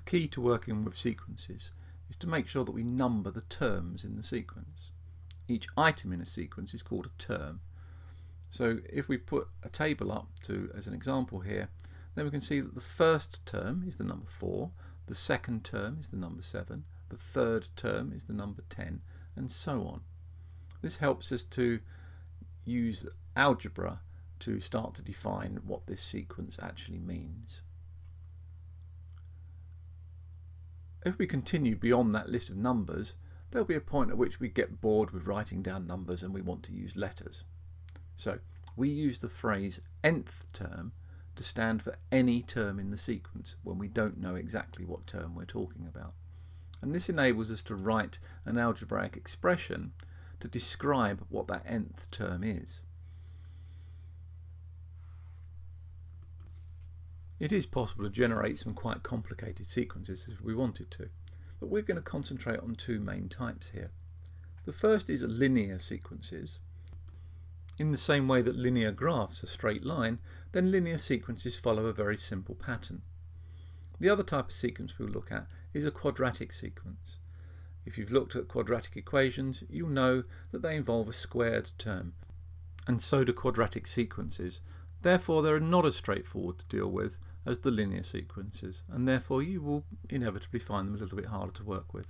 key to working with sequences is to make sure that we number the terms in the sequence. Each item in a sequence is called a term. So if we put a table up as an example here, then we can see that the first term is the number 4, the second term is the number 7, the third term is the number 10, and so on. This helps us to use algebra to start to define what this sequence actually means. If we continue beyond that list of numbers, there'll be a point at which we get bored with writing down numbers and we want to use letters. So we use the phrase nth term to stand for any term in the sequence when we don't know exactly what term we're talking about. And this enables us to write an algebraic expression to describe what that nth term is. It is possible to generate some quite complicated sequences if we wanted to, but we're going to concentrate on two main types here. The first is linear sequences. In the same way that linear graphs are straight line, then linear sequences follow a very simple pattern. The other type of sequence we'll look at is a quadratic sequence. If you've looked at quadratic equations, you'll know that they involve a squared term, and so do quadratic sequences. Therefore, they're not as straightforward to deal with as the linear sequences, and therefore you will inevitably find them a little bit harder to work with.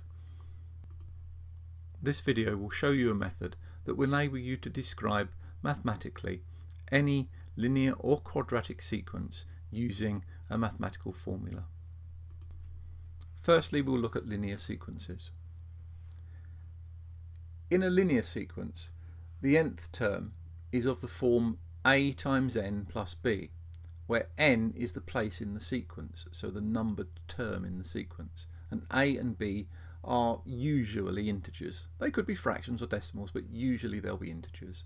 This video will show you a method that will enable you to describe mathematically any linear or quadratic sequence using a mathematical formula. Firstly, we'll look at linear sequences. In a linear sequence, the nth term is of the form a times n plus b, where n is the place in the sequence, so the numbered term in the sequence, and a and b are usually integers. They could be fractions or decimals, but usually they'll be integers.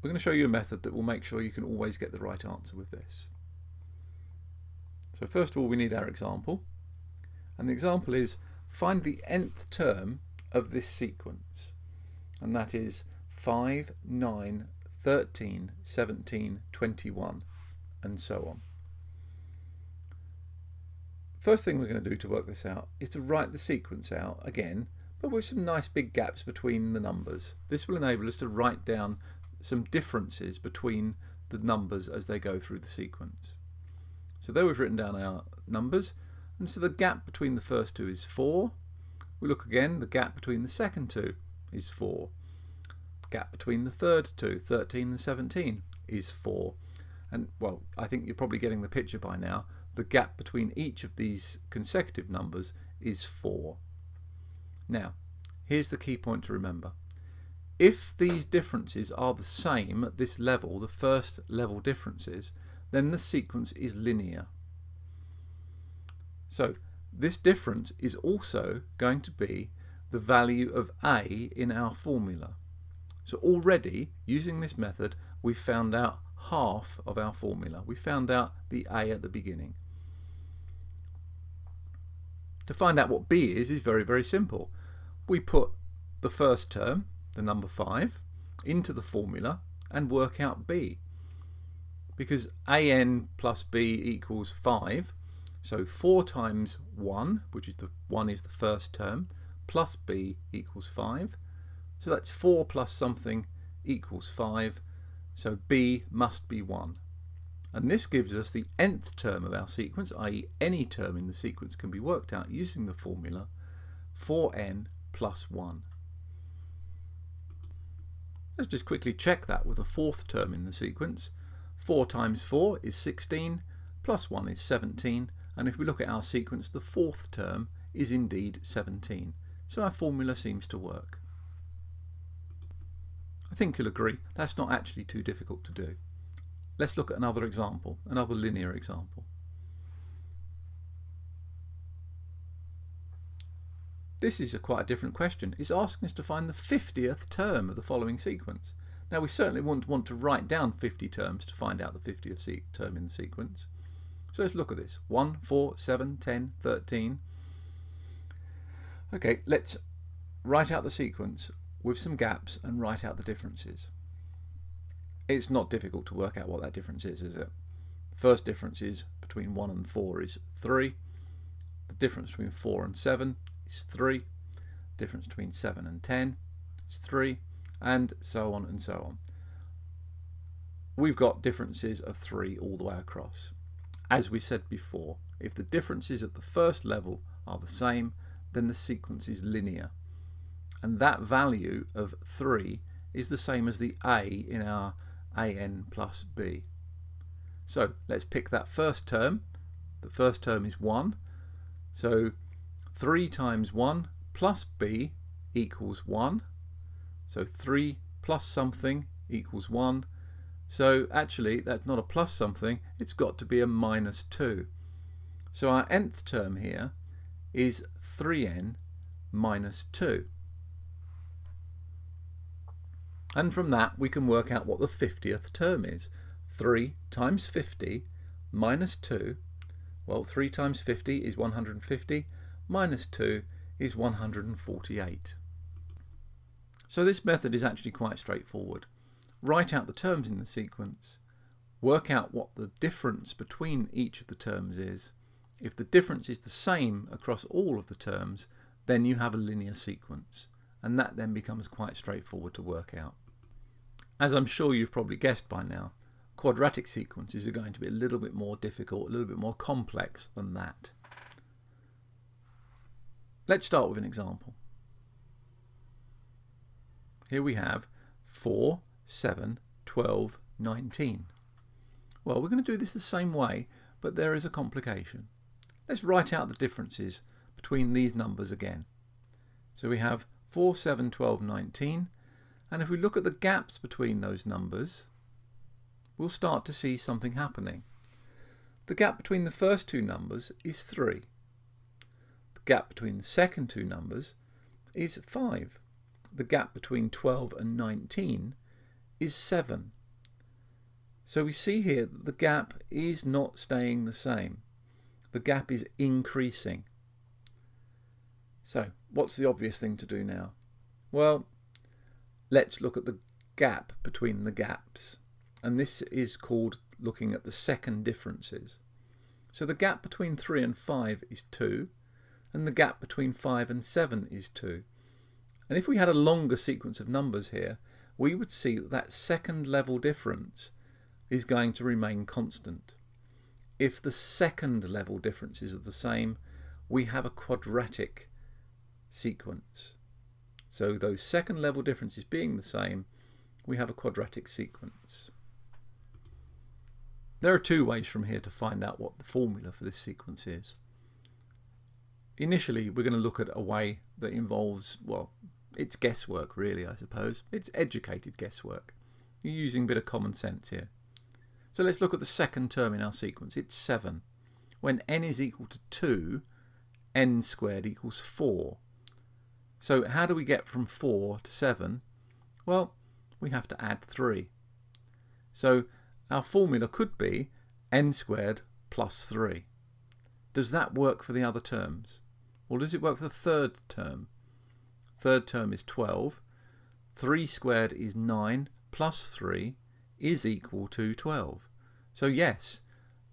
We're going to show you a method that will make sure you can always get the right answer with this. So first of all, we need our example, and the example is find the nth term of this sequence, and that is 5, 9, 13, 17, 21, and so on. First thing we're going to do to work this out is to write the sequence out again, but with some nice big gaps between the numbers. This will enable us to write down some differences between the numbers as they go through the sequence. So there we've written down our numbers, and so the gap between the first two is 4. We look again, the gap between the second two is 4. Gap between the third two, 13 and 17, is 4. And well, I think you're probably getting the picture by now. The gap between each of these consecutive numbers is 4. Now, here's the key point to remember. If these differences are the same at this level, the first level differences, then the sequence is linear. So this difference is also going to be the value of a in our formula. So already, using this method, we found out half of our formula. We found out the a at the beginning. To find out what b is very, very simple. We put the first term, the number 5, into the formula and work out b. Because an plus b equals 5, so 4 times 1, which is the 1 is the first term, plus b equals 5. So that's 4 plus something equals 5, so b must be 1. And this gives us the nth term of our sequence, i.e. any term in the sequence can be worked out using the formula 4n plus 1. Let's just quickly check that with the fourth term in the sequence. 4 times 4 is 16, plus 1 is 17, and if we look at our sequence, the fourth term is indeed 17. So our formula seems to work. I think you'll agree that's not actually too difficult to do. Let's look at another example, another linear example. This is quite a different question. It's asking us to find the 50th term of the following sequence. Now we certainly wouldn't want to write down 50 terms to find out the 50th term in the sequence. So let's look at this. 1, 4, 7, 10, 13. Okay, let's write out the sequence with some gaps and write out the differences. It's not difficult to work out what that difference is it? First difference is between 1 and 4 is 3. The difference between 4 and 7 is 3. Difference between 7 and 10 is 3, and so on and so on. We've got differences of 3 all the way across. As we said before, if the differences at the first level are the same, then the sequence is linear. And that value of 3 is the same as the a in our an plus b. So let's pick that first term. The first term is 1. So 3 times 1 plus b equals 1. So 3 plus something equals 1. So actually that's not a plus something, it's got to be a minus 2. So our nth term here is 3n minus 2. And from that we can work out what the 50th term is. 3 times 50 minus 2, well 3 times 50 is 150, minus 2 is 148. So this method is actually quite straightforward. Write out the terms in the sequence, work out what the difference between each of the terms is. If the difference is the same across all of the terms, then you have a linear sequence, and that then becomes quite straightforward to work out. As I'm sure you've probably guessed by now, quadratic sequences are going to be a little bit more difficult, a little bit more complex than that. Let's start with an example. Here we have 4, 7, 12, 19. Well, we're going to do this the same way, but there is a complication. Let's write out the differences between these numbers again. So we have 4, 7, 12, 19, and if we look at the gaps between those numbers, we'll start to see something happening. The gap between the first two numbers is 3. The gap between the second two numbers is 5. The gap between 12 and 19 is 7. So we see here that the gap is not staying the same. The gap is increasing. So what's the obvious thing to do now? Well, let's look at the gap between the gaps. And this is called looking at the second differences. So the gap between 3 and 5 is 2, and the gap between 5 and 7 is 2. And if we had a longer sequence of numbers here, we would see that that second level difference is going to remain constant. If the second level differences are the same, we have a quadratic sequence. So those second level differences being the same, we have a quadratic sequence. There are two ways from here to find out what the formula for this sequence is. Initially, we're going to look at a way that involves, well, it's guesswork really, I suppose. It's educated guesswork. You're using a bit of common sense here. So let's look at the second term in our sequence. It's 7. When n is equal to 2, n squared equals 4. So how do we get from 4 to 7? Well, we have to add 3. So our formula could be n squared plus 3. Does that work for the other terms? Or does it work for the third term? Third term is 12. 3 squared is 9 plus 3 is equal to 12. So yes,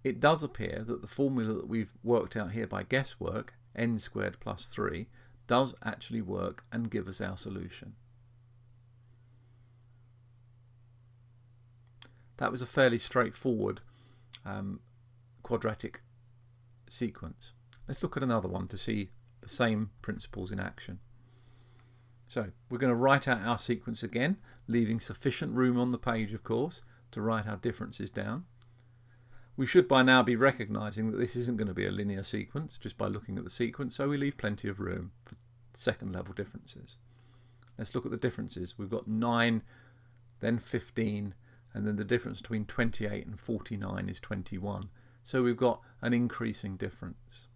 it does appear that the formula that we've worked out here by guesswork, n squared plus 3, does actually work and give us our solution. That was a fairly straightforward quadratic sequence. Let's look at another one to see the same principles in action. So we're going to write out our sequence again, leaving sufficient room on the page, of course, to write our differences down. We should by now be recognizing that this isn't going to be a linear sequence just by looking at the sequence, so we leave plenty of room for second level differences. Let's look at the differences. We've got 9, then 15, and then the difference between 28 and 49 is 21. So we've got an increasing difference.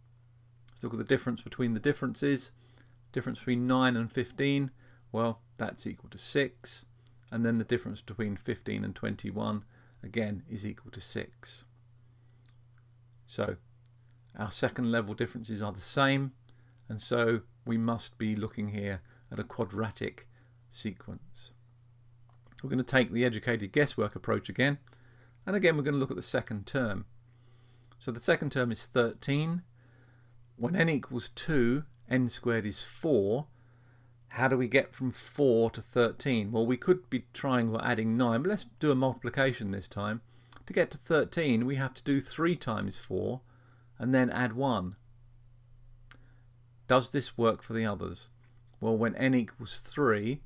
Let's look at the difference between the differences. Difference between 9 and 15, well, that's equal to 6. And then the difference between 15 and 21, again, is equal to 6. So our second level differences are the same, and so we must be looking here at a quadratic sequence. We're going to take the educated guesswork approach again, and again we're going to look at the second term. So the second term is 13. When n equals 2, n squared is 4. How do we get from 4 to 13? Well, we could be trying for adding 9, but let's do a multiplication this time. To get to 13, we have to do 3 times 4 and then add 1. Does this work for the others? Well, when n equals 3,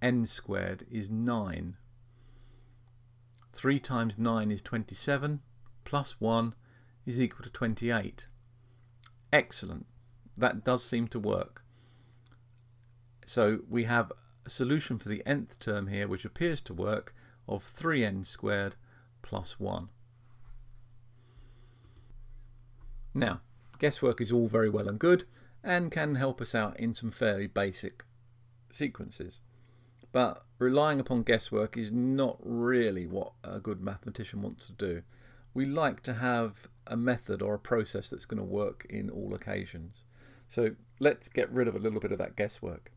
n squared is 9. 3 times 9 is 27, plus 1 is equal to 28. Excellent. That does seem to work. So we have a solution for the nth term here which appears to work of 3n squared plus 1. Now, guesswork is all very well and good and can help us out in some fairly basic sequences. But relying upon guesswork is not really what a good mathematician wants to do. We like to have a method or a process that's going to work in all occasions. So let's get rid of a little bit of that guesswork.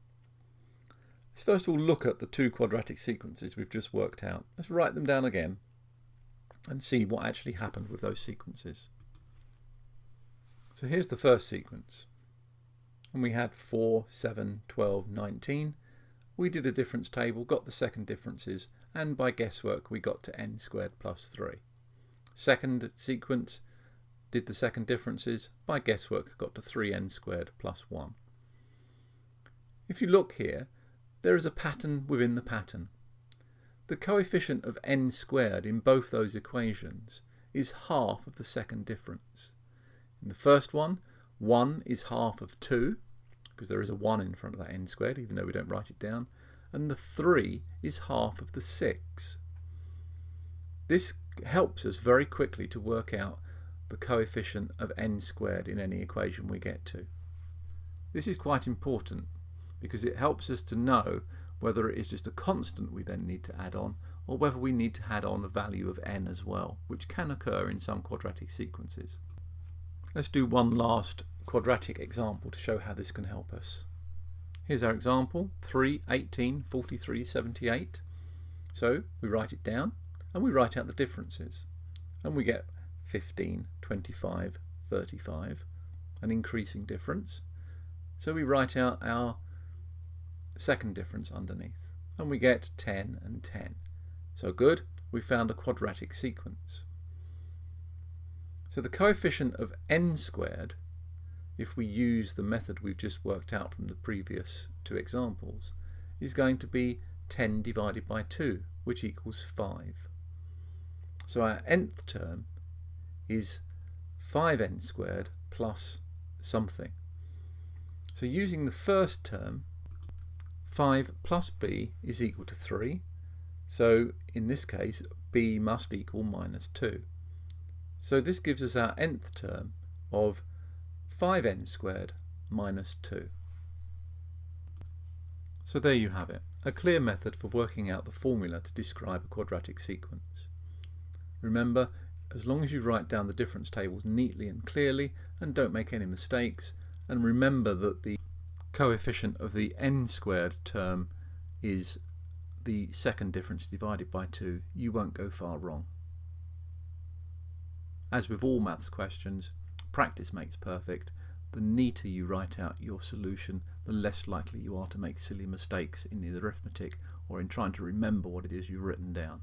Let's first of all look at the 2 quadratic sequences we've just worked out. Let's write them down again and see what actually happened with those sequences. So here's the first sequence. And we had 4, 7, 12, 19. We did a difference table, got the second differences, and by guesswork we got to n squared plus 3. Second sequence, did the second differences, by guesswork got to 3n squared plus 1. If you look here, there is a pattern within the pattern. The coefficient of n squared in both those equations is half of the second difference. In the first one, 1 is half of 2, because there is a 1 in front of that n squared, even though we don't write it down, and the 3 is half of the 6. This helps us very quickly to work out the coefficient of n squared in any equation we get to. This is quite important because it helps us to know whether it is just a constant we then need to add on, or whether we need to add on a value of n as well, which can occur in some quadratic sequences. Let's do one last quadratic example to show how this can help us. Here's our example, 3, 18, 43, 78. So we write it down and we write out the differences. And we get 15, 25, 35, an increasing difference. So we write out our second difference underneath. And we get 10 and 10. So good, we found a quadratic sequence. So the coefficient of n squared, if we use the method we've just worked out from the previous 2 examples, is going to be 10 divided by 2, which equals 5. So our nth term is 5n squared plus something. So using the first term, 5 plus b is equal to 3. So in this case, b must equal minus 2. So this gives us our nth term of 5n squared minus 2. So there you have it, a clear method for working out the formula to describe a quadratic sequence. Remember, as long as you write down the difference tables neatly and clearly and don't make any mistakes, and remember that the coefficient of the n squared term is the second difference divided by 2, you won't go far wrong. As with all maths questions, practice makes perfect. The neater you write out your solution, the less likely you are to make silly mistakes in the arithmetic or in trying to remember what it is you've written down.